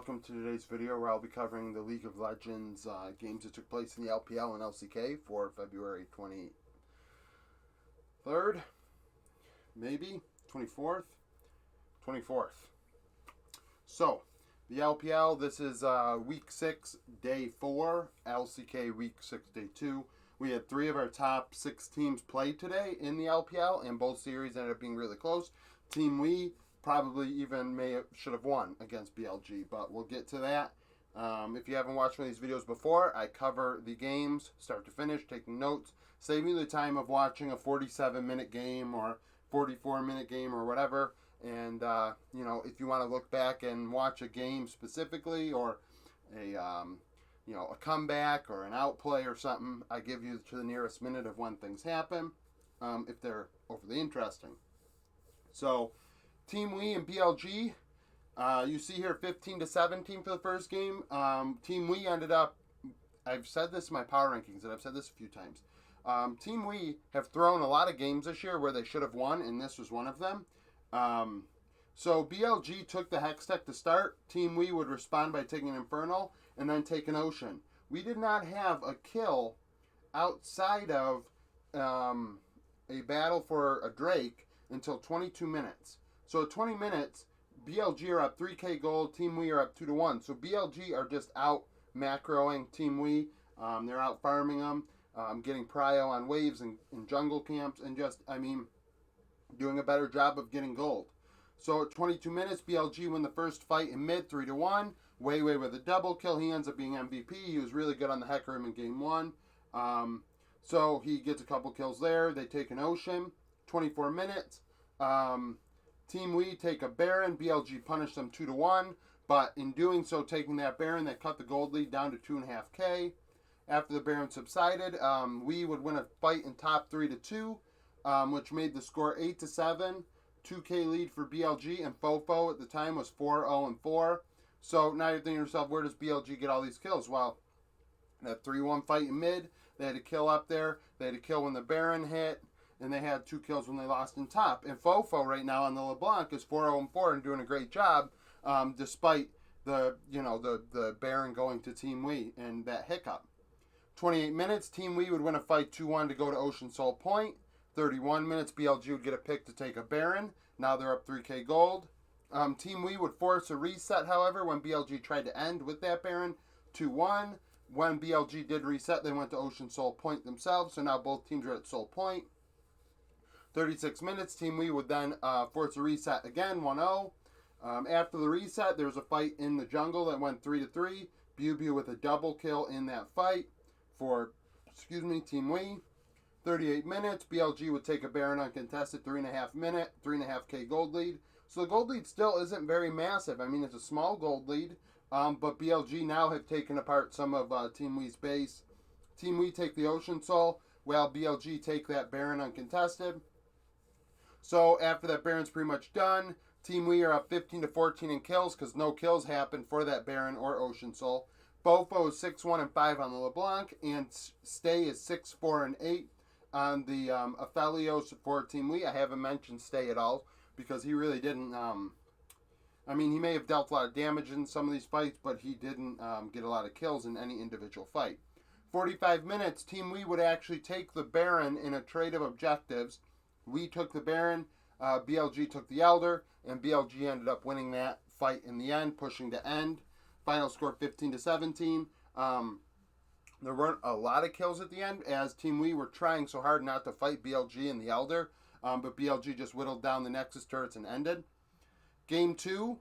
welcome to today's video where I'll be covering the League of Legends games that took place in the LPL and LCK for February 23rd, maybe, 24th? 24th. So, the LPL, this is week 6, day 4, LCK week 6, day 2. We had 3 of our top 6 teams play today in the LPL, and both series ended up being really close. Team We probably even should have won against BLG, but we'll get to that. If you haven't watched one of these videos before, I cover the games start to finish, taking notes, saving you the time of watching a 47-minute game or 44-minute game or whatever. And if you want to look back and watch a game specifically, or a comeback or an outplay or something, I give you to the nearest minute of when things happen, if they're overly interesting. So, Team We and BLG, you see here 15-17 for the first game. Team We ended up, I've said this in my power rankings, and I've said this a few times. Team We have thrown a lot of games this year where they should have won, and this was one of them. So BLG took the Hextech to start. Team We would respond by taking an Infernal and then take an Ocean. We did not have a kill outside of a battle for a Drake until 22 minutes. So at 20 minutes, BLG are up 3k gold, Team We are up 2-1. So BLG are just out macroing Team We. They're out farming them, getting prio on waves and jungle camps, and just, doing a better job of getting gold. So at 22 minutes, BLG win the first fight in mid, 3-1. Wei with a double kill. He ends up being MVP. He was really good on the Heck Room in game 1. So he gets a couple kills there. They take an Ocean. 24 minutes. Team We take a Baron. BLG punished them 2-1. But in doing so, taking that Baron, they cut the gold lead down to 2.5k. After the Baron subsided, We would win a fight in top 3-2, which made the score 8-7. 2k lead for BLG, and Fofo at the time was 4-0-4. So now you're thinking to yourself, where does BLG get all these kills? Well, that 3-1 fight in mid, they had a kill up there. They had a kill when the Baron hit, and they had 2 kills when they lost in top. And Fofo right now on the LeBlanc is 4-0-4 and doing a great job, despite the Baron going to Team We and that hiccup. 28 minutes, Team We would win a fight 2-1 to go to Ocean Soul Point. 31 minutes, BLG would get a pick to take a Baron. Now they're up 3k gold. Team We would force a reset, however, when BLG tried to end with that Baron. 2-1. When BLG did reset, they went to Ocean Soul Point themselves, so now both teams are at Soul Point. 36 minutes, Team We would then force a reset again, 1-0. After the reset, there was a fight in the jungle that went 3-3. BuBu with a double kill in that fight for, Team We. 38 minutes, BLG would take a Baron uncontested, 3.5k gold lead. So the gold lead still isn't very massive. It's a small gold lead, but BLG now have taken apart some of Team We's base. Team We take the Ocean Soul, while BLG take that Baron uncontested. So after that Baron's pretty much done, Team We are up 15-14 in kills, because no kills happened for that Baron or Ocean Soul. Bofo is 6-1-5 on the LeBlanc, and Stay is 6-4-8. On the Aphelios for Team We. I haven't mentioned Stay at all because he really didn't, he may have dealt a lot of damage in some of these fights, but he didn't get a lot of kills in any individual fight. 45 minutes, Team We would actually take the Baron in a trade of objectives. We took the Baron, BLG took the Elder, and BLG ended up winning that fight in the end, pushing to end. Final score 15-17. There weren't a lot of kills at the end, as Team We were trying so hard not to fight BLG and the Elder, but BLG just whittled down the Nexus turrets and ended. Game 2,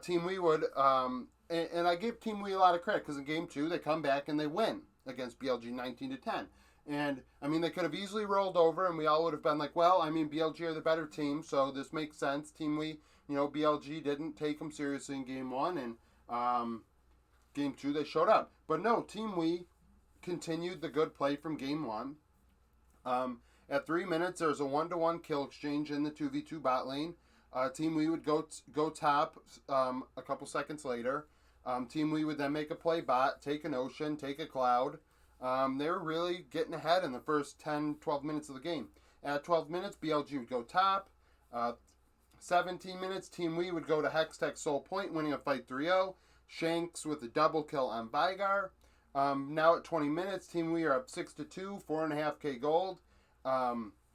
Team We would, and I give Team We a lot of credit, because in Game 2, they come back and they win against BLG 19-10. And, they could have easily rolled over, and we all would have been like, well, BLG are the better team, so this makes sense. Team We, BLG didn't take them seriously in Game 1, and Game 2, they showed up. But no, Team We continued the good play from Game 1. At 3 minutes, there was a 1-1 kill exchange in the 2v2 bot lane. Team We would go top a couple seconds later. Team We would then make a play bot, take an Ocean, take a Cloud. They were really getting ahead in the first 10-12 minutes of the game. At 12 minutes, BLG would go top. 17 minutes, Team We would go to Hextech Soul Point, winning a fight 3-0. Shanks with a double kill on Vigar. Now at 20 minutes, Team We are up 6-2, 4.5K gold.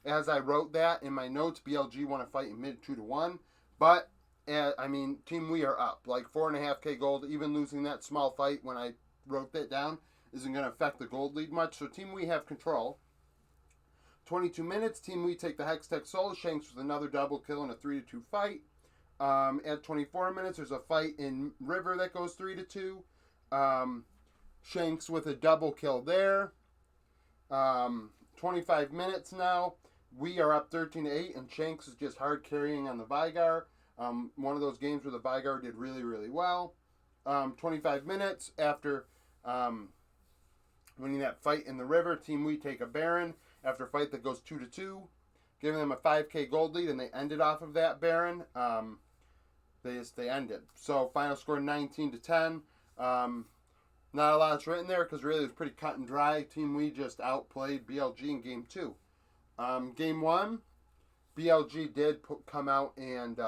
As I wrote that in my notes, BLG won a fight in mid 2-1. But, Team We are up. Like 4.5K gold, even losing that small fight when I wrote that down isn't going to affect the gold lead much. So Team We have control. 22 minutes, Team We take the Hextech Soul. Shanks with another double kill in a 3-2 fight. At 24 minutes, there's a fight in River that goes 3-2. Shanks with a double kill there. 25 minutes now. We are up 13-8, and Shanks is just hard carrying on the Vigar. One of those games where the Vigar did really, really well. 25 minutes after winning that fight in the River, Team We take a Baron after a fight that goes 2-2, giving them a 5K gold lead, and they ended off of that Baron. They ended. So final score 19-10. Not a lot's written there because really it was pretty cut and dry. Team We just outplayed BLG in Game 2. Game 1, BLG did come out and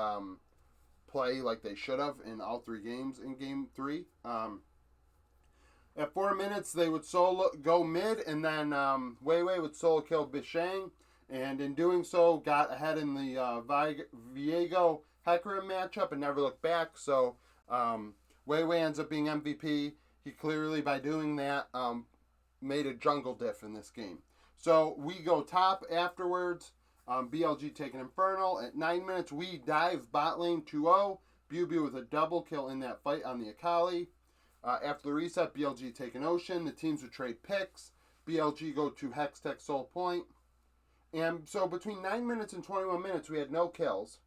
play like they should have in all 3 games in Game 3. At 4 minutes, they would go mid, and then Weiwei would solo kill Bishang, and in doing so, got ahead in the Viego Hecarim matchup and never looked back. So Weiwei ends up being MVP. He clearly, by doing that, made a jungle diff in this game. So we go top afterwards. BLG taking Infernal. At 9 minutes, we dive bot lane 2-0. Bubu with a double kill in that fight on the Akali. After the reset, BLG take an Ocean. The teams would trade picks. BLG go to Hextech Soul Point. And so between 9 minutes and 21 minutes, we had no kills.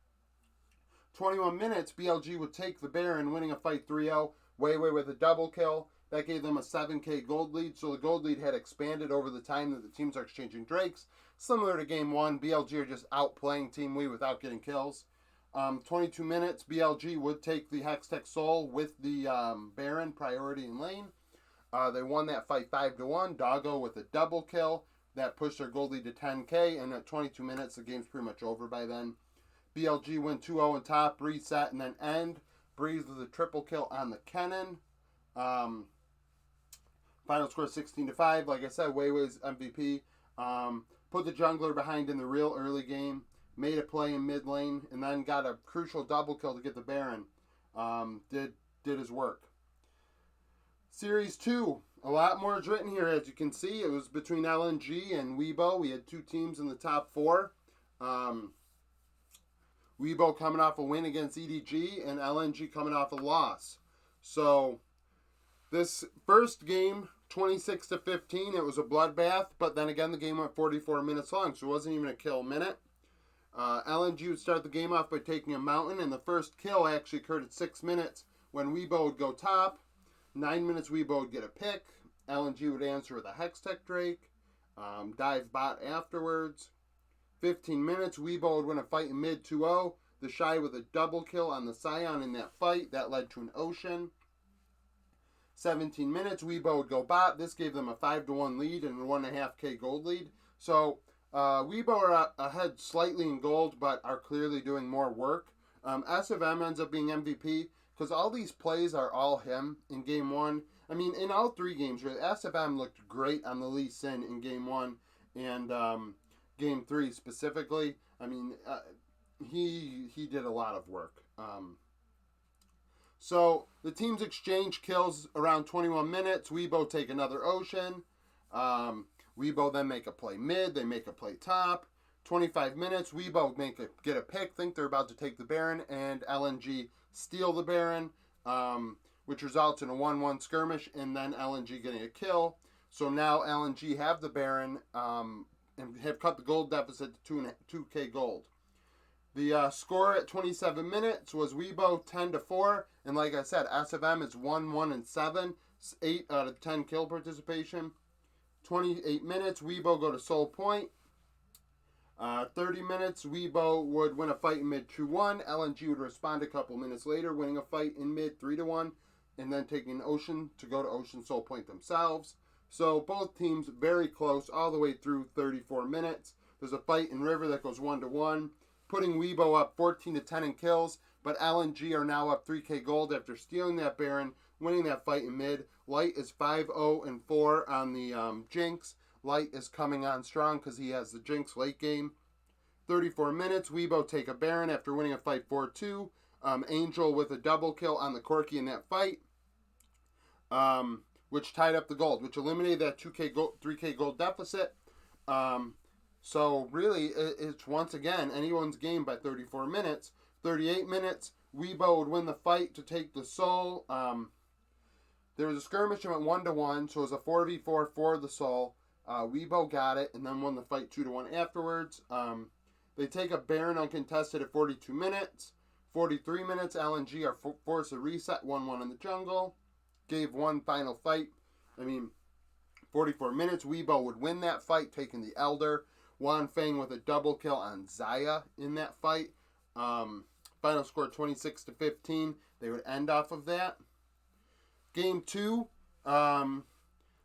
21 minutes, BLG would take the Baron, winning a fight 3-0. Weiwei with a double kill. That gave them a 7K gold lead. So the gold lead had expanded over the time that the teams are exchanging Drakes. Similar to Game 1, BLG are just outplaying Team We without getting kills. 22 minutes, BLG would take the Hextech Soul with the Baron priority in lane. They won that fight 5-1. Doggo with a double kill. That pushed their gold lead to 10K. And at 22 minutes, the game's pretty much over by then. BLG win 2-0 on top, reset, and then end. Breeze with a triple kill on the Kennen. Final score 16-5. Like I said, Weiwei's MVP. Put the jungler behind in the real early game. Made a play in mid lane. And then got a crucial double kill to get the Baron. Did his work. Series 2. A lot more is written here, as you can see. It was between LNG and Weibo. We had 2 teams in the top 4. Weibo coming off a win against EDG, and LNG coming off a loss. So, this first game, 26-15, it was a bloodbath, but then again, the game went 44 minutes long, so it wasn't even a kill minute. LNG would start the game off by taking a mountain, and the first kill actually occurred at 6 minutes when Weibo would go top. 9 minutes, Weibo would get a pick. LNG would answer with a Hextech Drake. Dive bot afterwards. 15 minutes, Weibo would win a fight in mid 2-0. The Shy with a double kill on the Scion in that fight. That led to an Ocean. 17 minutes, Weibo would go bot. This gave them a 5-1 lead and a 1.5K gold lead. So, Weibo are ahead slightly in gold, but are clearly doing more work. SFM ends up being MVP because all these plays are all him in Game 1. I mean, in all 3 games, really, SFM looked great on the Lee Sin in Game 1 and Game 3 specifically. I mean, he did a lot of work. So the teams exchange kills around 21 minutes. Weibo take another Ocean. Weibo then make a play mid. They make a play top. 25 minutes. Weibo get a pick. Think they're about to take the Baron, and LNG steal the Baron, which results in a 1-1 skirmish, and then LNG getting a kill. So now LNG have the Baron and have cut the gold deficit to 2K gold. The score at 27 minutes was Weibo 10-4, and like I said, SFM is 1-1-7, 8 out of 10 kill participation. 28 minutes, Weibo go to Soul Point. 30 minutes, Weibo would win a fight in mid 2-1. LNG would respond a couple minutes later, winning a fight in mid 3-1, and then taking an Ocean to go to Ocean Soul Point themselves. So both teams very close all the way through 34 minutes. There's a fight in River that goes 1-1. putting Weibo up 14-10 in kills, but LNG are now up 3K gold after stealing that Baron, winning that fight in mid. Light is 5-0-4 on the Jinx. Light is coming on strong because he has the Jinx late game. 34 minutes, Weibo take a Baron after winning a fight 4-2. Angel with a double kill on the Corki in that fight, which tied up the gold, which eliminated that 3K gold deficit. So really, it's once again anyone's game by 34 minutes. 38 minutes, Weibo would win the fight to take the soul. There was a skirmish and went 1-1, so it was a 4v4 for the soul. Weibo got it and then won the fight 2-1 afterwards. They take a Baron uncontested at 42 minutes. 43 minutes, LNG are forced to reset 1-1 in the jungle. Gave one final fight. 44 minutes, Weibo would win that fight, taking the Elder. Wan Feng with a double kill on Xayah in that fight. Final score 26-15. They would end off of that. Game 2,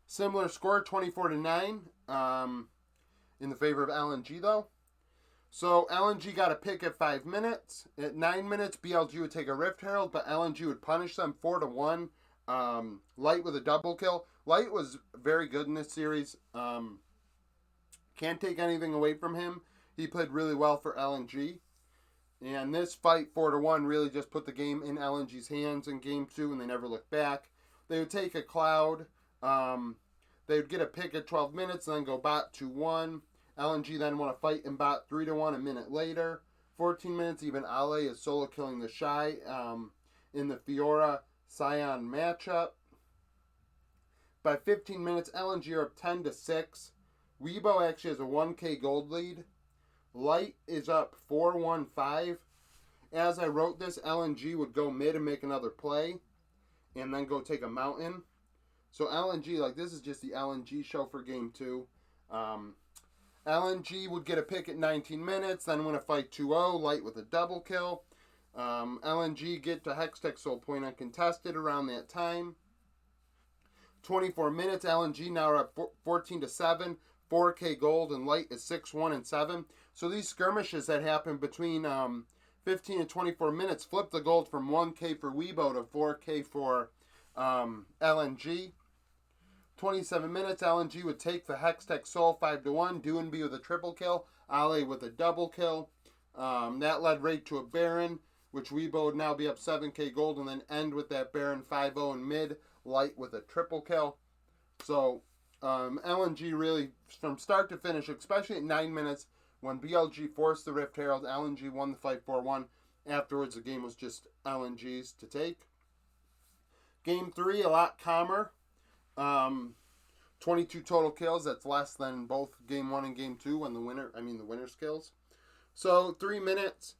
similar score, 24-9, in the favor of LNG though. So LNG got a pick at 5 minutes. At 9 minutes, BLG would take a Rift Herald, but LNG would punish them 4-1. Light with a double kill. Light was very good in this series. Can't take anything away from him. He played really well for LNG. And this fight, 4-1, really just put the game in LNG's hands in Game 2, and they never looked back. They would take a Cloud. They would get a pick at 12 minutes, and then go bot 2-1. LNG then won a fight in bot 3-1 a minute later. 14 minutes, even Ale is solo killing the Shy in the Fiora Sion matchup. By 15 minutes, LNG are up 10-6. Weibo actually has a 1K gold lead. Light is up 4-1-5. As I wrote this, LNG would go mid and make another play, and then go take a mountain. So LNG, this is just the LNG show for Game 2. LNG would get a pick at 19 minutes, then win a fight 2-0, Light with a double kill. LNG get to Hextech Soul Point uncontested around that time. 24 minutes, LNG now are up 14-7, 4K gold, and Light is 6-1-7. So these skirmishes that happened between 15 and 24 minutes flipped the gold from 1K for Weibo to 4K for LNG. 27 minutes, LNG would take the Hextech Soul 5-1. Doinby with a triple kill. Ale with a double kill. That led right to a Baron, which Weibo would now be up 7K gold, and then end with that Baron 5-0 in mid. Light with a triple kill. So LNG really, from start to finish, especially at 9 minutes, when BLG forced the Rift Herald, LNG won the fight 4-1. Afterwards, the game was just LNG's to take. Game 3, a lot calmer. 22 total kills. That's less than both Game 1 and Game 2 when the winner's kills. So 3 minutes,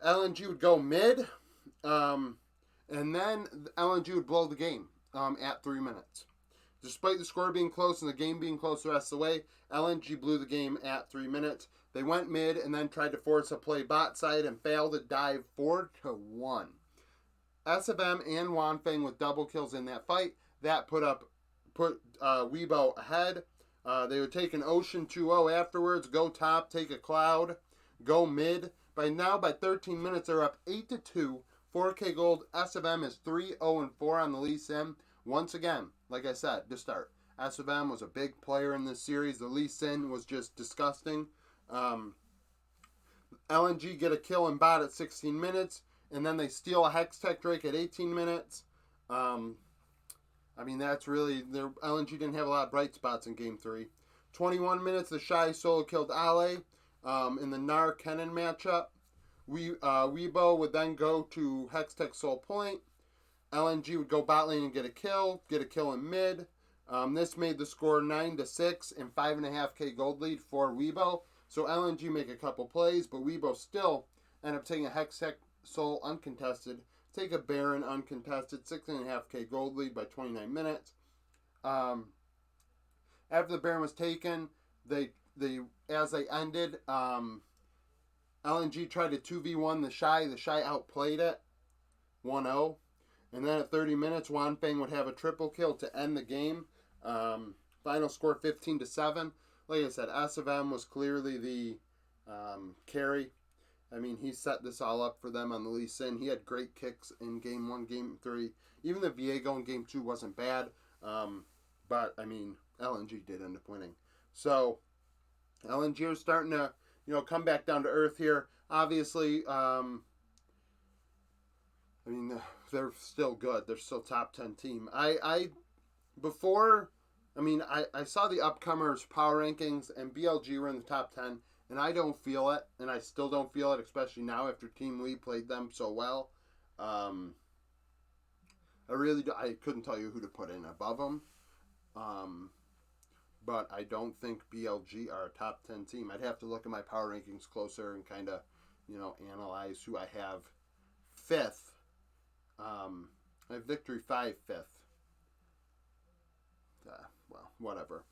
LNG would go mid, and then LNG would blow the game at 3 minutes. Despite the score being close and the game being close the rest of the way, LNG blew the game at 3 minutes. They went mid and then tried to force a play bot side and failed to dive 4-1. SFM and Wanfeng with double kills in that fight. That put Weibo ahead. They would take an Ocean 2-0 afterwards, go top, take a Cloud, go mid. By 13 minutes, they're up 8-2, 4K gold. SFM is 3-0-4 on the Lee Sin. Once again, like I said, to start, SFM was a big player in this series. The Lee Sin was just disgusting. LNG get a kill in bot at 16 minutes, and then they steal a Hextech Drake at 18 minutes. That's really, LNG didn't have a lot of bright spots in Game 3. 21 minutes, the Shy solo killed Ale in the Nar Kennen matchup. Weibo would then go to Hextech Soul Point. LNG would go bot lane and get a kill in mid. This made the score 9-6 and 5.5K gold lead for Weibo. So LNG make a couple plays, but Weibo still end up taking a Hextech Soul uncontested. Take a Baron uncontested, 6.5K gold lead by 29 minutes. After the Baron was taken, as they ended, LNG tried to 2v1 the Shy. The Shy outplayed it, 1-0. And then at 30 minutes, Wanfeng would have a triple kill to end the game. Final score 15-7. Like I said, SFM was clearly the carry. I mean, he set this all up for them on the Lee Sin. He had great kicks in Game 1, Game 3. Even the Viego in Game 2 wasn't bad. But, I mean, LNG did end up winning. So, LNG is starting to, come back down to earth here. Obviously, I mean, they're still good. They're still top 10 team. I saw the upcomers power rankings, and BLG were in the top 10, and I don't feel it, and I still don't feel it, especially now after Team Lee played them so well. I couldn't tell you who to put in above them. But I don't think BLG are a top 10 team. I'd have to look at my power rankings closer and kind of, analyze who I have fifth. I have Victory 5 fifth. Well, whatever.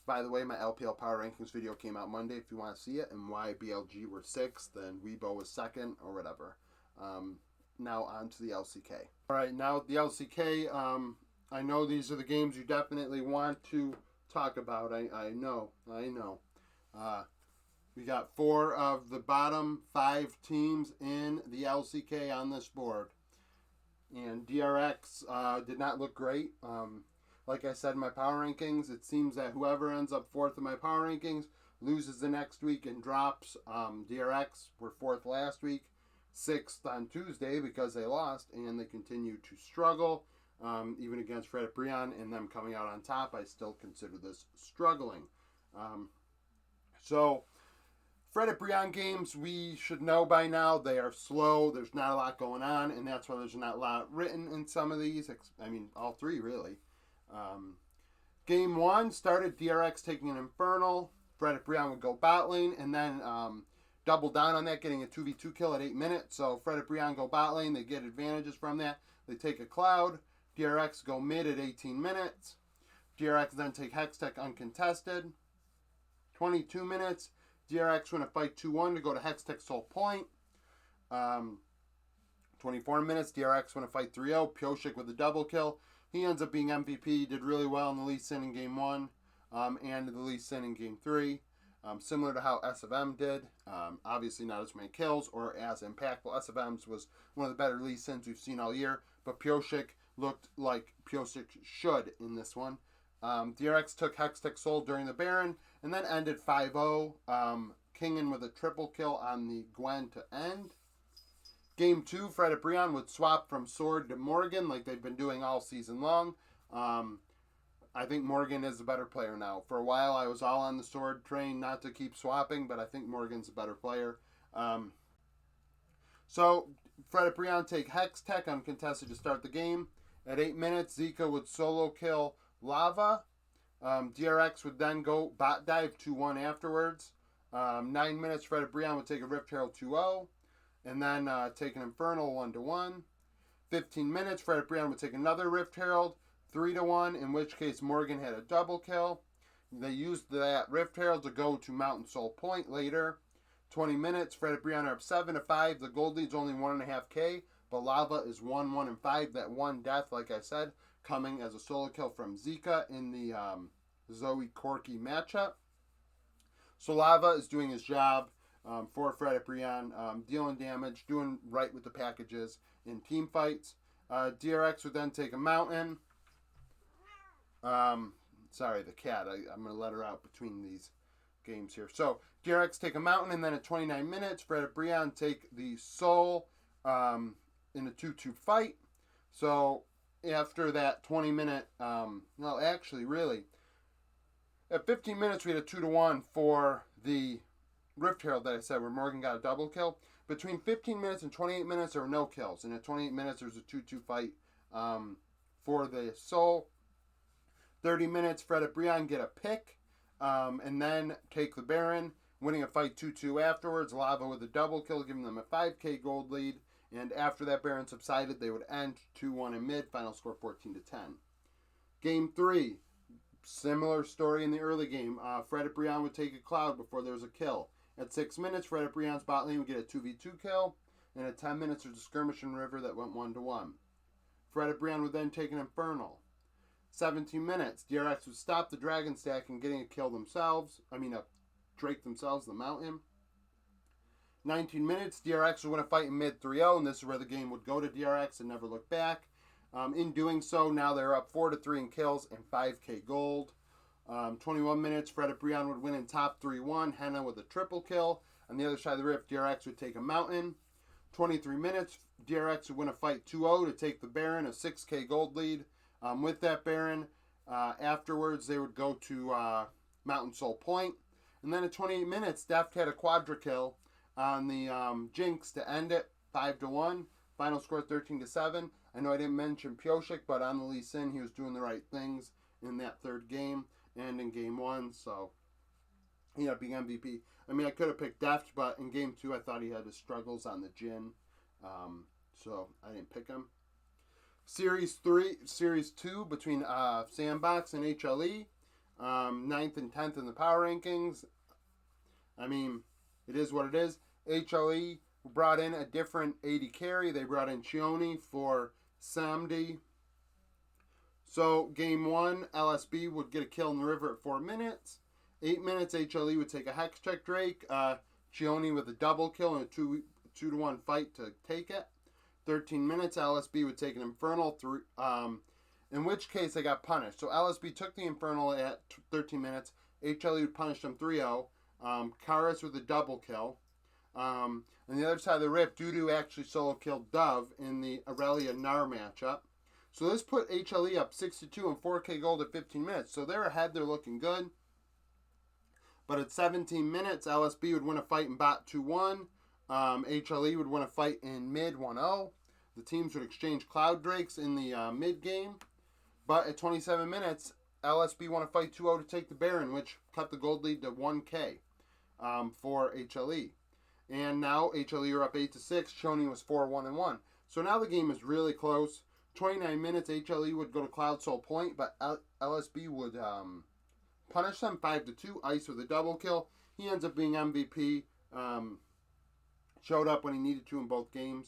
By the way, my LPL power rankings video came out Monday if you want to see it, and why BLG were 6th and Weibo was 2nd or whatever. Now on to the LCK. All right, now the LCK, I know these are the games you definitely want to talk about. I know. We got 4 of the bottom 5 teams in the LCK on this board. And DRX did not look great. Like I said in my power rankings, it seems that whoever ends up 4th in my power rankings loses the next week and drops. DRX were 4th last week, 6th on Tuesday because they lost, and they continue to struggle. Even against Fred Brion and them coming out on top, I still consider this struggling. So, Fred Brion games, we should know by now, they are slow. There's not a lot going on, and that's why there's not a lot written in some of these. I mean, all 3 really. Game 1 started DRX taking an Infernal. Fred Brion would go bot lane, and then double down on that, getting a 2v2 kill at 8 minutes. So Fred Brion go bot lane, they get advantages from that. They take a Cloud. DRX go mid at 18 minutes. DRX then take Hextech uncontested. 22 minutes. DRX win a fight 2-1 to go to Hextech Soul Point. 24 minutes. DRX win a fight 3-0. Pioshik with a double kill. He ends up being MVP. He did really well in the Lee Sin in Game 1 and the Lee Sin in Game 3. Similar to how SFM did. Obviously not as many kills or as impactful. SFM's was one of the better Lee Sins we've seen all year. But Pioshik looked like Pioshik should in this one. DRX took Hextech Soul during the Baron and then ended 5-0. Kingen with a triple kill on the Gwen to end. Game 2, Fred Brion would swap from Sword to Morgan like they've been doing all season long. I think Morgan is a better player now. For a while, I was all on the Sword train, not to keep swapping, but I think Morgan's a better player. So, Fred Brion take Hextech uncontested to start the game. At 8 minutes, Zika would solo kill Lava. DRX would then go bot dive 2-1 afterwards. 9 minutes, Fred Brion would take a Rift Herald 2-0. And then take an Infernal 1-1. 15 minutes, Fred Brion would take another Rift Herald 3-1, in which case Morgan had a double kill. They used that Rift Herald to go to Mountain Soul Point later. 20 minutes, Fred Brion are up 7-5. The gold lead's only 1.5k, but Lava is 1-1-5. That one death, like I said, coming as a solo kill from Zika in the Zoe Corky matchup. So Lava is doing his job for Fred Brion, dealing damage, doing right with the packages in team fights. DRX would then take a Mountain. Sorry, the cat. I'm going to let her out between these games here. So DRX take a Mountain, and then at 29 minutes, Fred Brion take the Soul in a 2-2 fight. So after that 20-minute, no, actually, really, at 15 minutes, we had a 2-1 for the Rift Herald that I said, where Morgan got a double kill. Between 15 minutes and 28 minutes, there were no kills. And at 28 minutes, there was a 2-2 fight for the Soul. 30 minutes, Fred Brion get a pick, and then take the Baron, winning a fight 2-2 afterwards. Lava with a double kill, giving them a 5k gold lead. And after that Baron subsided, they would end 2-1 in mid, final score 14-10. Game 3, similar story in the early game. Fred Brion would take a Cloud before there was a kill. At 6 minutes, Fred Brion's bot lane would get a 2v2 kill, and at 10 minutes, there's a skirmish in River that went 1-1. Fred Brion would then take an Infernal. 17 minutes, DRX would stop the Dragon Stack and getting a kill themselves. A Drake themselves, the Mountain. 19 minutes, DRX would win a fight in mid 3-0, and this is where the game would go to DRX and never look back. In doing so, now they're up 4-3 in kills and 5k gold. 21 minutes, Fred Brian would win in top 3-1, Henna with a triple kill. On the other side of the rift, DRX would take a mountain. 23 minutes, DRX would win a fight 2-0 to take the Baron, a 6k gold lead. With that Baron, afterwards they would go to Mountain Soul Point. And then at 28 minutes, Deft had a quadra kill on the Jinx to end it, 5-1. Final score 13-7. I know I didn't mention Pioshik, but on the Lee Sin, he was doing the right things in that third game and in game 1, so he ended up being MVP. I mean, I could have picked Deft, but in game 2, I thought he had his struggles on the Jhin, so I didn't pick him. Series 2 between Sandbox and HLE, 9th and 10th in the power rankings. I mean, it is what it is. HLE brought in a different AD carry. They brought in Chioni for Samdi. So, game 1, LSB would get a kill in the river at 4 minutes. 8 minutes, HLE would take a Hex Check Drake. Chioni with a double kill in a 2-1 fight to take it. 13 minutes, LSB would take an Infernal, in which case they got punished. So, LSB took the Infernal at 13 minutes. HLE would punish them 3-0. Karis with a double kill. On the other side of the rift, Dudu actually solo killed Dove in the Aurelia Gnar matchup. So this put HLE up 62 and 4k gold at 15 minutes. So they're ahead, they're looking good. But at 17 minutes, LSB would win a fight in bot 2-1. HLE would win a fight in mid 1-0. The teams would exchange Cloud Drakes in the mid game. But at 27 minutes, LSB won a fight 2-0 to take the Baron, which cut the gold lead to 1k for HLE. And now HLE are up 8-6. Shoni was 4-1-1. So now the game is really close. 29 minutes, HLE would go to Cloud Soul Point, but LSB would punish them 5-2. Ice with a double kill. He ends up being MVP. Showed up when he needed to in both games.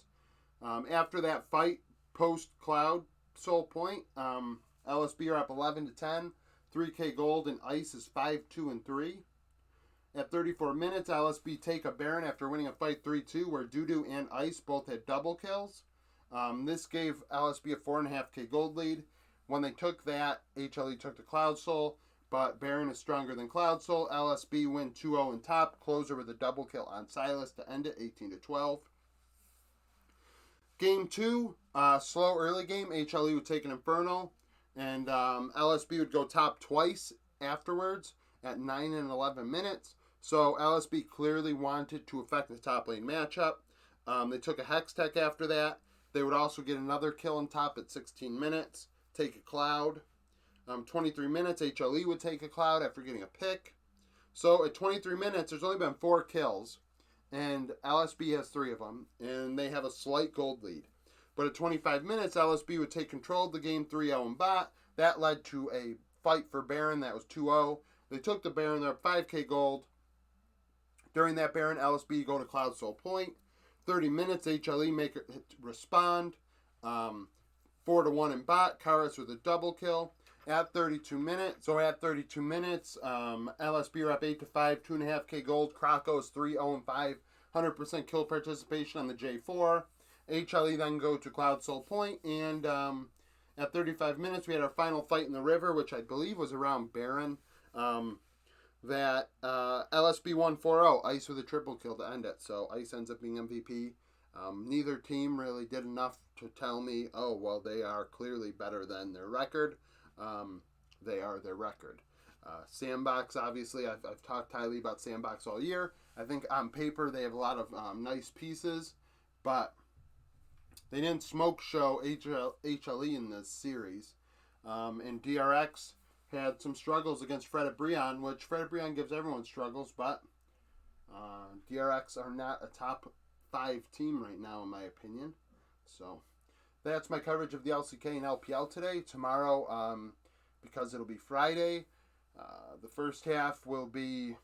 After that fight, post Cloud Soul Point, LSB are up 11-10. 3k gold, and Ice is 5-2-3. At 34 minutes, LSB take a Baron after winning a fight 3-2, where Dudu and Ice both had double kills. This gave LSB a 4.5k gold lead. When they took that, HLE took the Cloud Soul, but Baron is stronger than Cloud Soul. LSB win 2-0 in top. Closer with a double kill on Silas to end it, 18-12. Game 2, slow early game. HLE would take an Infernal, and LSB would go top twice afterwards at 9 and 11 minutes. So LSB clearly wanted to affect the top lane matchup. They took a Hex Tech after that. They would also get another kill on top at 16 minutes. Take a Cloud. 23 minutes, HLE would take a Cloud after getting a pick. So at 23 minutes, there's only been 4 kills. And LSB has 3 of them. And they have a slight gold lead. But at 25 minutes, LSB would take control of the game 3-0 in bot. That led to a fight for Baron. That was 2-0. They took the Baron. They're 5k gold. During that Baron, LSB go to Cloud Soul Point. 30 minutes, HLE make it respond. 4-1 in bot. Karis with a double kill. At 32 minutes, LSB are up 8-5, 2.5k gold. Krakow is 3-0-5, 100% kill participation on the J4. HLE then go to Cloud Soul Point, and at 35 minutes, we had our final fight in the river, which I believe was around Baron. That LSB won 4-0, Ice with a triple kill to end it. So Ice ends up being MVP. Neither team really did enough to tell me, oh, well, they are clearly better than their record. They are their record. Sandbox, obviously, I've talked highly about Sandbox all year. I think on paper they have a lot of nice pieces, but they didn't smoke show HLE in this series. And DRX had some struggles against Fred Brian, which Fred Brian gives everyone struggles, but DRX are not a top 5 team right now, in my opinion. So that's my coverage of the LCK and LPL today. Tomorrow, because it'll be Friday, the first half will be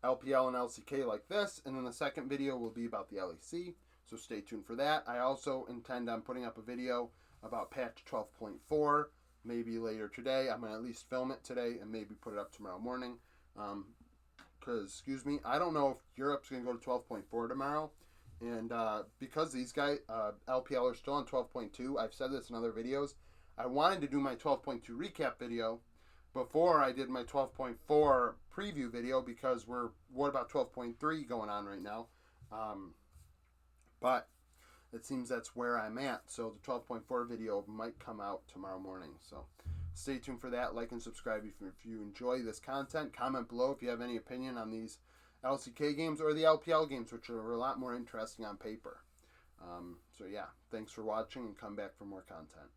LPL and LCK like this, and then the second video will be about the LEC, so stay tuned for that. I also intend on putting up a video about patch 12.4, maybe later today. I'm going to at least film it today and maybe put it up tomorrow morning. because, excuse me, I don't know if Europe's going to go to 12.4 tomorrow. And because these guys, LPL, are still on 12.2, I've said this in other videos, I wanted to do my 12.2 recap video before I did my 12.4 preview video, because what about 12.3 going on right now? But it seems that's where I'm at. So the 12.4 video might come out tomorrow morning. So stay tuned for that. Like and subscribe if you enjoy this content. Comment below if you have any opinion on these LCK games or the LPL games, which are a lot more interesting on paper. So yeah, thanks for watching, and come back for more content.